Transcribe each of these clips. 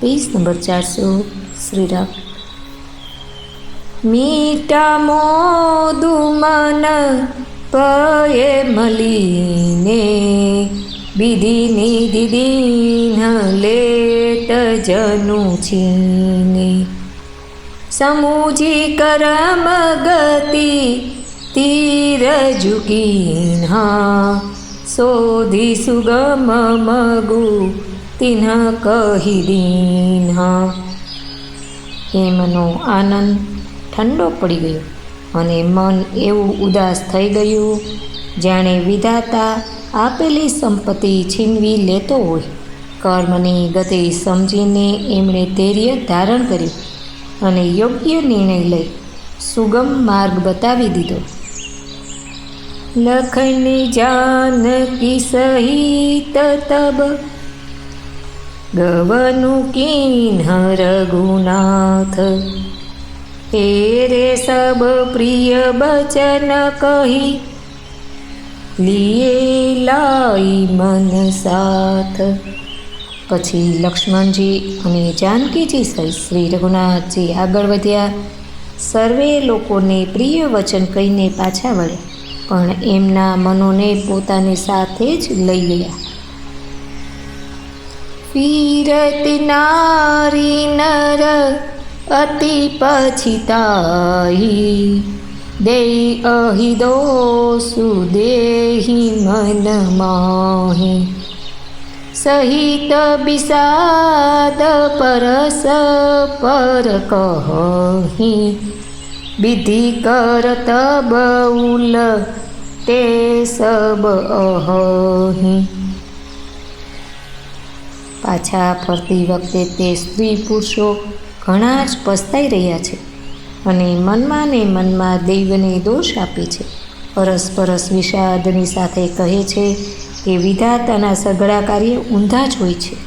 Page number 400 Shriram. मीठा मोदु मन पये मलीने विधि निधि दीन लेत जनु छीने समुझी करम गति तीर जुकीन्हा सोधी सुगम मगु तिन्ह कही दीन्हा। हेमनो आनंद ठंडो पड़ी गयो अने मन एवं उदास थई गयुं जाणे विधाता आपेली संपत्ति छीनवी लेतो होय। कर्मनी गति समजीने एमणे धैर्य धारण कर्युं अने योग्य निर्णय लई सुगम मार्ग बतावी दीधो। लखनी जानकी सहित तब गवनु कीन्ह रघुनाथ तेरे सब प्रिय बचन कही लिए लाई मन साथ। पछी लक्ष्मणजी अने जानकीजी सहित श्री रघुनाथजी आगळ वध्या। सर्वे लोकोने प्रिय वचन कहीने पाछा वळ्या पण एमना मनोने पोतानी साथे ज लई गया। पीरती नारी नर अति पछिताई देई अहि दोषु देहि मन माहि सहित विषाद परस पर कहि विधि करत बहुल ते सब अहि। पाछा फरती वखते ते स्त्री पुरुषो घणा ज पछताई रह्या छे अने मनमा ने मनमा देवने दोष आपे छे। परस्परस विषादनी साथे कहे छे कि विधाताना सगळा कार्य ऊंधा ज होय छे।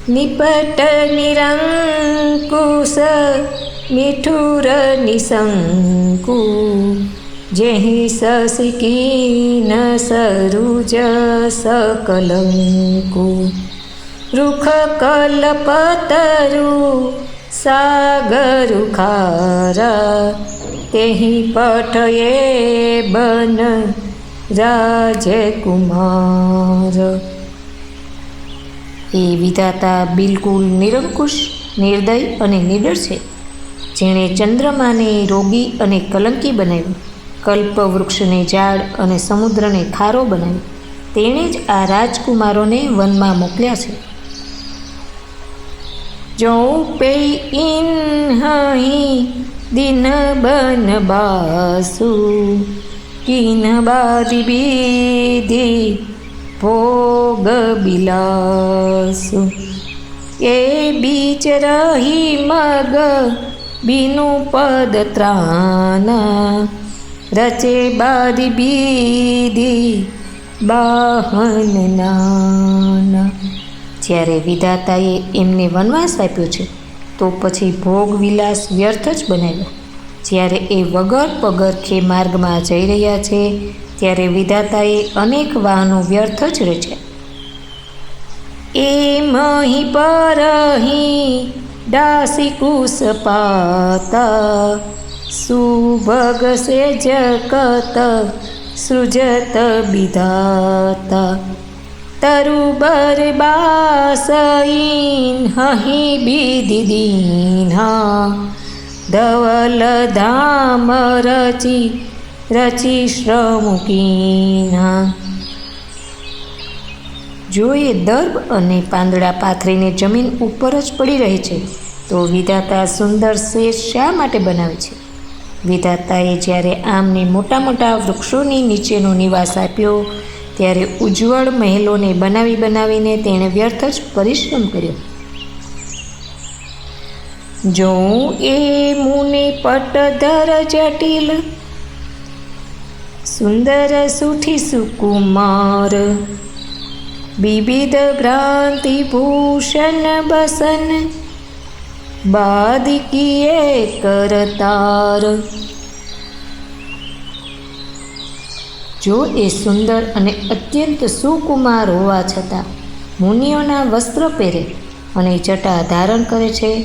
निपट निरंकुश मिठुर निशंकु जेहि ससिकीन सरुज सकलंकु रुख कल्पतरु सागरु खारा तेहि पठये बन राजकुमार। ए विधाता बिल्कुल निरंकुश निर्दय अने निडर छे। जेणे चंद्रमाने रोगी अने कलंकी बनाव्युं, कल्पवृक्षने झाड़ अने समुद्रने खारो बनाव्यो, तेणे ज आ राजकुमारोने वनमा मोकल्या छे। जो पे इन हई दिन बन बासु किन बादी बीधी भोग बिलासु ए बीच रही मग बीनु पद त्राना रचे बादी बीधी बाहन नाना। જ્યારે વિધાતાએ એમને વનવાસ આપ્યો છે તો પછી ભોગ વિલાસ વ્યર્થ જ બનાવ્યો। જ્યારે એ વગર પગરખે માર્ગમાં જઈ રહ્યા છે ત્યારે વિધાતાએ અનેક વાહનો વ્યર્થ જ રચ્યા। એ મહી પરહી દાસી કુશ પાતા સુભગ સે જગત સૃજત વિધાતા तरुबर बासईन हही विधि दीन्हा धवल धाम रची रची श्रमुकीन्हा। जो ये दर्भ अने પાંદડા પાથરીને જમીન ઉપર જ પડી રહે છે તો વિધાતા સુંદર શેષ શા માટે બનાવે છે? વિધાતાએ જ્યારે આમને મોટા મોટા વૃક્ષોની નીચેનો નિવાસ આપ્યો ત્યારે ઉજ્જવળ મહેલોને બનાવી બનાવીને તેણે વ્યર્થ જ પરિશ્રમ કર્યો। જો એ મુનિ પટધર જટિલ સુંદર સુઠી સુકુમાર વિવિધ ભ્રાંતિ ભૂષણ બસન બાદકીએ કરતાર। જો એ સુંદર અને અત્યંત સુકુમાર હોવા છતાં મુનિઓના વસ્ત્ર પહેરે અને જટા ધારણ કરે છે,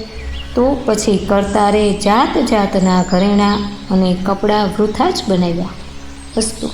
તો પછી કર્તારે જાત જાતના ઘરેણાં અને કપડાં વૃથા જ બનાવ્યા. અસ્તુ.